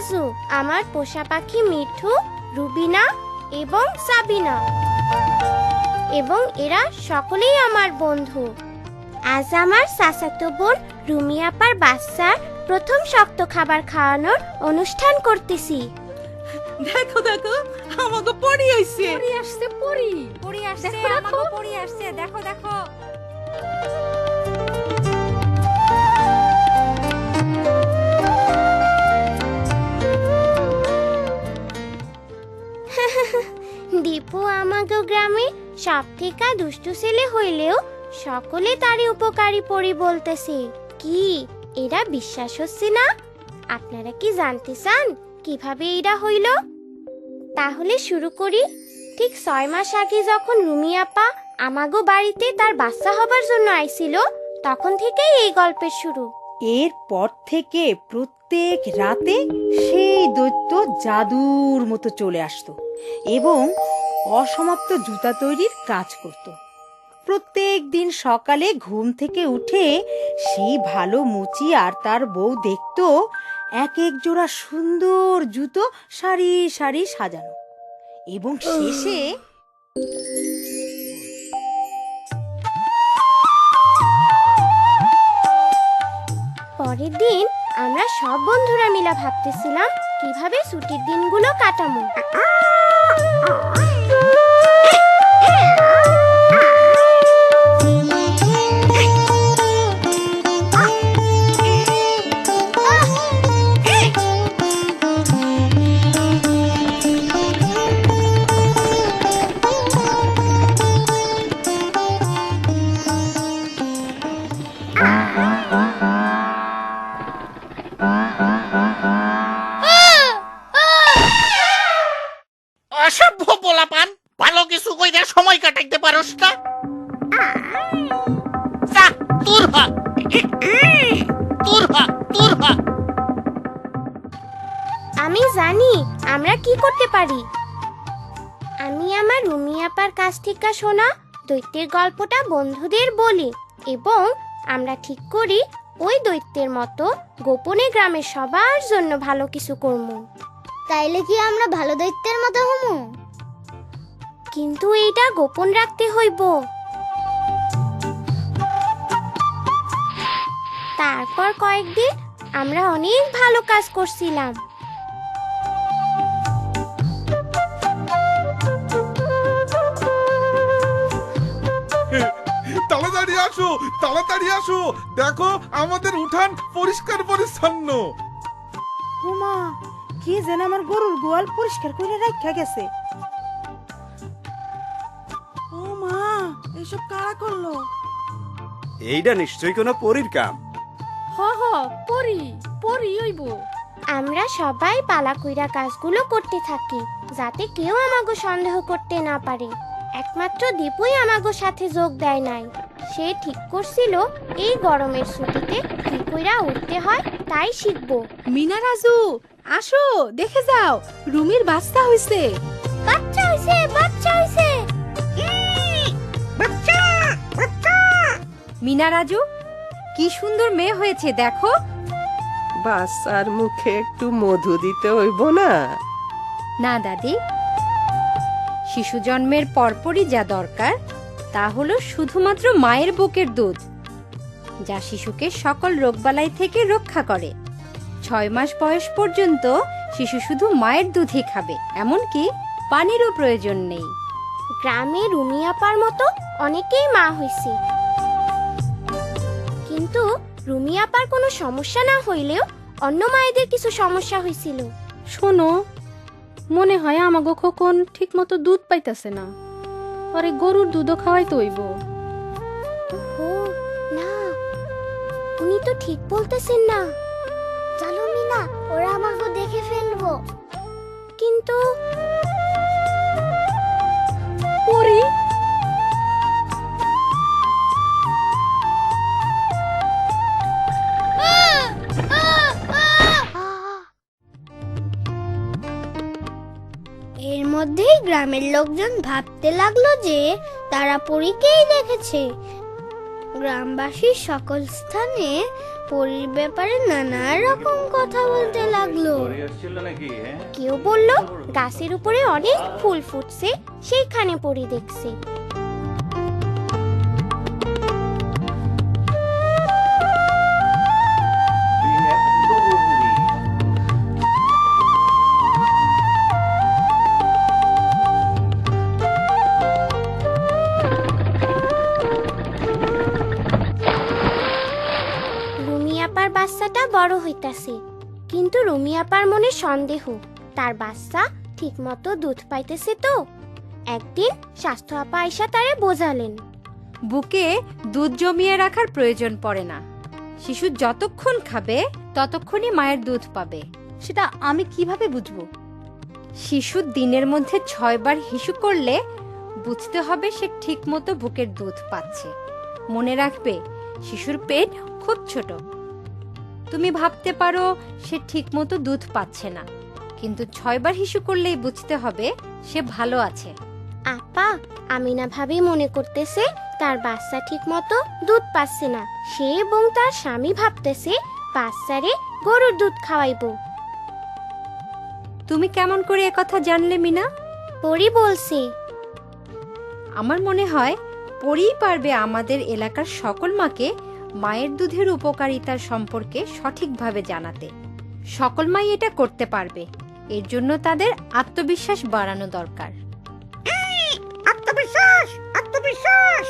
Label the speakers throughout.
Speaker 1: রাজু, আমার পোষা পাখি মিঠু, রুবিনা এবং সাবিনা, এবং এরা সকলেই আমার বন্ধু। আজ আমার চাচাতো বোন রুমি আপার বাচ্চার প্রথম শক্ত খাবার খাওয়ানোর অনুষ্ঠান করতেছি।
Speaker 2: দেখো দেখো আমাকে পড়ি আইছে।
Speaker 3: পড়ি আসছে, পড়ি
Speaker 4: পড়ি আসছে,
Speaker 3: দেখো, দেখো।
Speaker 4: আমাকে পড়ি আসছে, দেখো দেখো।
Speaker 1: দীপু আমাগো গ্রামে সব থেকে দুষ্টু ছেলে হইলেও সকলে তারই উপকারী পরি বলতেছে। কি এরা বিশ্বাস হচ্ছে না? আপনারা কি জানতে চান কিভাবে এরা হইল? তাহলে শুরু করি। ঠিক 6 মাস আগে যখন রুমি আপা আমাগো বাড়িতে তার বাচ্চা হবার জন্য আইছিল, তখন থেকেই এই গল্পের শুরু।
Speaker 2: এরপর থেকে প্রত্যেক রাতে সেই দৈত্য জাদুর মতো চলে আসতো এবং অসমাপ্ত জুতা তৈরির কাজ করত। প্রত্যেক দিন সকালে ঘুম থেকে উঠে সেই ভালো মুচি আর তার বউ দেখতো এক এক জোড়া সুন্দর জুতো সারি সারি সাজানো, এবং শেষে
Speaker 1: পরের দিন আমরা সব বন্ধুরা মিলে ভাবতেছিলাম কিভাবে ছুটির দিনগুলো কাটাবো।
Speaker 5: অসভ্য পোলাপান, ভালো কিছু কইরা সময় কাটাইতে পারোস না। যা, দূর হ, দূর হ, দূর হ।
Speaker 1: আমি জানি আমরা কি করতে পারি। আমি আমার রুমি আপার কাছ থেকে শোনা দৈত্যের গল্পটা বন্ধুদের বলি, এবং আমরা ঠিক করি ওই দৈত্যের মতো গোপনে গ্রামের সবার জন্য ভালো কিছু করব।
Speaker 6: তাইলে কি আমরা ভালো দৈত্যের মতো হমু?
Speaker 1: কিন্তু এইটা গোপন রাখতে হইব। তারপর কয়েকদিন আমরা অনেক ভালো কাজ করছিলাম।
Speaker 7: তাড়াতাড়ি আসো, তাড়াতাড়ি আসো, দেখো আমাদের উঠান পরিষ্কার পরিচ্ছন্ন।
Speaker 2: ওমা, কে যেন আমার গরুর গোয়াল পরিষ্কার করে রাখা গেছে। ও মা, এসব কারা করলো?
Speaker 8: এইটা নিশ্চয়ই কোনো পরীর কাম।
Speaker 3: হ হ, পড়ি পড়ি হইব।
Speaker 1: আমরা সবাই পালা কইরা কাজগুলো করতে থাকি যাতে কেউ আমাগো সন্দেহ করতে না পারে। একমাত্র দীপুই আমাগো সাথে যোগ দেয় নাই। সে ঠিক করছিল এই গরমের ছুটিতে কি কইরা উঠতে হয় তাই শিখবো।
Speaker 3: মিনা, রাজু আসো, দেখে যাও, রুমির বাচ্চা হইছে।
Speaker 1: বাচ্চা হইছে, বাচ্চা হইছে।
Speaker 4: মিনা, রাজু কি সুন্দর মেয়ে হয়েছে দেখো।
Speaker 9: বাচ্চার মুখে একটু মধু দিতে হইব না?
Speaker 4: না দাদি, শিশু জন্মের পরপরই যা দরকার তা হলো শুধুমাত্র মায়ের বুকের দুধ, যা শিশুকে সকল রোগবালাই থেকে রক্ষা করে। 6 মাস বয়স পর্যন্ত শিশু শুধু মায়ের দুধই খাবে, এমনকি পানিরও প্রয়োজন নেই।
Speaker 1: গ্রামে রুমি আপার মতো অনেকেই মা হইছে, কিন্তু রুমি আপার কোনো সমস্যা না হইলেও অন্য মায়েদের কিছু সমস্যা হয়েছিল।
Speaker 3: শোনো, মনে হয় আমাগো খোকন ঠিক মতো দুধ পাইতাছে না। আরে গরুর দুধও খাওয়াইতে হইব।
Speaker 1: ও না, উনি তো ঠিক বলতেছেন না।
Speaker 6: চলো মিনা, ওরা আমাকে দেখে ফেলবো।
Speaker 1: কিন্তু
Speaker 3: পড়ি
Speaker 6: এর মধ্যেই গ্রামের লোকজন ভাবতে লাগলো যে তারা পরীকেই দেখেছে। গ্রামবাসীর সকল স্থানে পরীর ব্যাপারে নানা রকম কথা বলতে লাগলো।
Speaker 1: কেউ বলল গাছের উপরে অনেক ফুল ফুটছে, সেইখানে পরী দেখছে। রুমিয়াপার বাচ্চাটা বড় হইতাছে, কিন্তু রুমিয়াপার মনে সন্দেহ তার বাচ্চা ঠিকমতো দুধ পাইতেছে তো। একদিন স্বাস্থ্য আপা আয়শা তারে বোঝালেন,
Speaker 4: বুকে দুধ জমিয়ে রাখার প্রয়োজন পড়ে না। শিশু যতক্ষণ খাবে ততক্ষণই মায়ের দুধ পাবে।
Speaker 3: সেটা আমি কিভাবে বুঝবো?
Speaker 4: শিশু দিনের মধ্যে 6 বার হিসু করলে বুঝতে হবে সে ঠিকমতো বুকের দুধ পাচ্ছে। মনে রাখবে, শিশুর পেট খুব ছোট। তুমি ভাবতে পারো সে ঠিকমতো দুধ পাচ্ছে না, কিন্তু 6 বার হিসু করলেই বুঝতে হবে সে ভালো আছে।
Speaker 1: আপা, আমিনা ভাবি মনে করতেছে তার বাচ্চা ঠিকমতো দুধ পাচ্ছে না। সে এবং তার স্বামী ভাবতেছে বাচ্চারে গরুর দুধ খাওয়াইবো।
Speaker 4: তুমি কেমন করে একথা জানলে মিনা?
Speaker 1: পরী বলছে।
Speaker 4: আমার মনে হয় পরেই পারবে আমাদের এলাকার সকল মাকে মায়ের দুধের উপকারিতার সম্পর্কে সঠিকভাবে জানাতে। সকল মাই এটা করতে পারবে, এর জন্য তাদের আত্মবিশ্বাস বাড়ানো দরকার।
Speaker 5: আত্মবিশ্বাস, আত্মবিশ্বাস।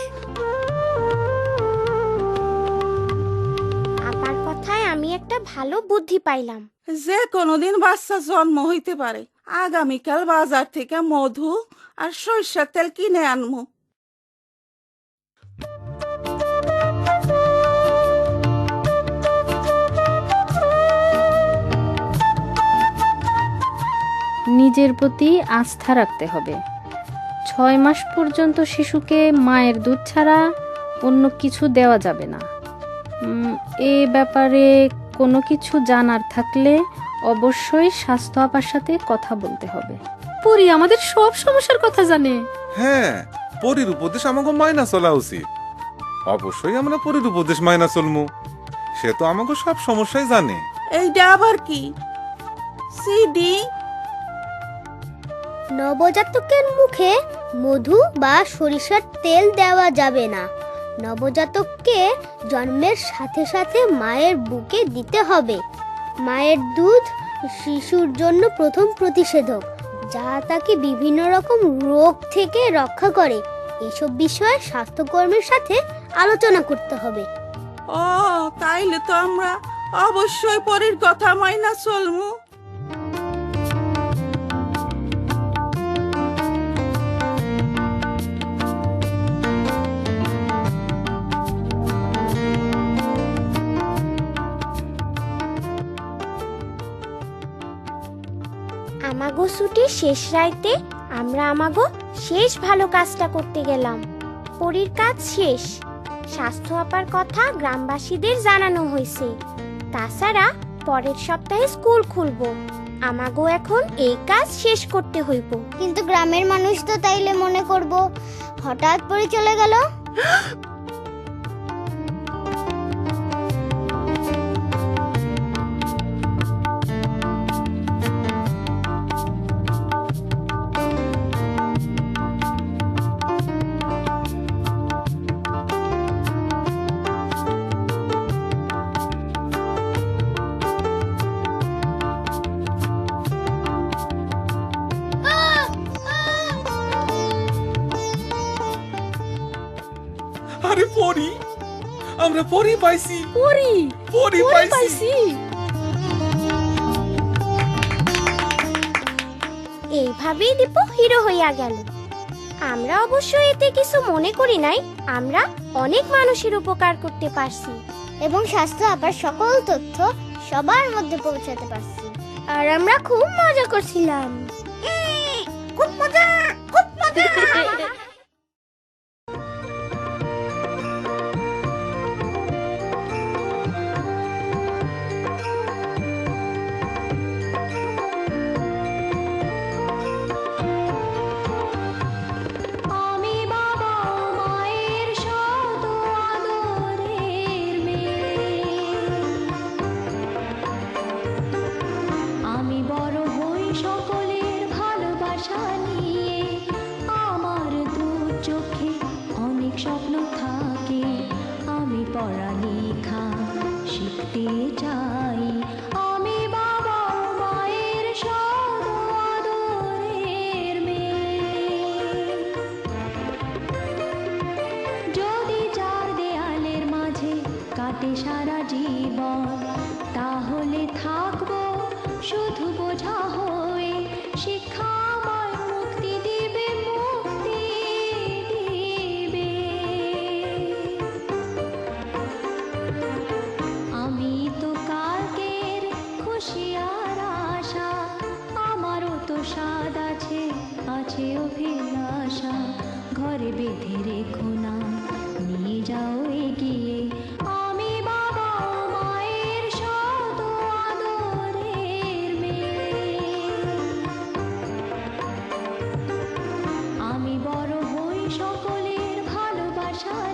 Speaker 1: আপার কথায় আমি একটা ভালো বুদ্ধি পাইলাম।
Speaker 10: যে কোনোদিন বাচ্চা জন্ম হইতে পারে। আগামীকাল বাজার থেকে মধু আর সরিষার তেল কিনে আনমু।
Speaker 3: নিজের প্রতি আস্থা রাখতে হবে। 6 মাস পর্যন্ত শিশুকে মায়ের দুধ ছাড়া অন্য কিছু দেওয়া যাবে না। এ ব্যাপারে কোনো কিছু জানার থাকলে অবশ্যই স্বাস্থ্য আপার সাথে কথা বলতে হবে।
Speaker 2: পরি আমাদের সব সমস্যার কথা জানে।
Speaker 7: হ্যাঁ, পরীর উপদেশ আমাকে মাইনা চলা উচিত। অবশ্যই আমরা পরীর উপদেশ মাইনা চলমু। সে তো আমাকে সব সমস্যাই জানে।
Speaker 10: এইটা আবার কি? সিডি
Speaker 6: নবজাতকের মুখে মধু বা সরিষার তেল দেওয়া যাবে না। নবজাতককে জন্মের সাথে সাথে মায়ের বুকে দিতে হবে। মায়ের দুধ শিশুর জন্য প্রথম প্রতিষেধক, যা তাকে বিভিন্ন রকম রোগ থেকে রক্ষা করে। এসব বিষয়ে স্বাস্থ্যকর্মীর সাথে আলোচনা করতে হবে।
Speaker 10: ও, তাইলে তো আমরা অবশ্যই পরীর কথা মাইনা চলমু।
Speaker 1: আমাগো ছুটির শেষ রাইতে আমরা আমাগো শেষ ভালো কাজটা করতে গেলাম। পরীর কাজ শেষ। স্বাস্থ্য আপার কথা গ্রামবাসীদের জানানো হয়েছে। তাছাড়া পরের সপ্তাহে স্কুল খুলবো। আমাগো এখন এই কাজ শেষ করতে হইব।
Speaker 6: কিন্তু গ্রামের মানুষ তো তাইলে মনে করব হঠাৎ পরে চলে গেল।
Speaker 7: আরে পরী, আমরা পরী পাইছি। পরী পাইছি।
Speaker 1: এইভাবেই দীপু হিরো হইয়া গেল। আমরা অবশ্য এতে কিছু মনে করি নাই। আমরা অনেক মানুষের উপকার করতে পারছি
Speaker 6: এবং স্বাস্থ্য আপার সকল তথ্য সবার মধ্যে পৌঁছাতে পারছি। আর আমরা খুব মজা করছিলাম।
Speaker 5: খুব মজা, খুব মজা।
Speaker 11: আমি বাবা মায়ের শত আদর হতে চাই আমি বাবা ও মায়ের সদ আদরের মেয়ে। যদি চার দেয়ালের মাঝে কাটে সারা জীবন, তাহলে থাকবো শুধু বোঝা হয়ে। শিক্ষা আমায় মুক্তি দিবে, মুক্তি দিবে। আমি তো কালকের খুশি আর আশা, আমারও তো স্বাদ আছে, আছে অভিলাষা। ঘরে বেঁধে রেখো না, নিয়ে যাও এগিয়ে আমি বাবা ও মায়ের সদ আদরের মেয়ে। আমি বড় হই সকলের ভালোবাসার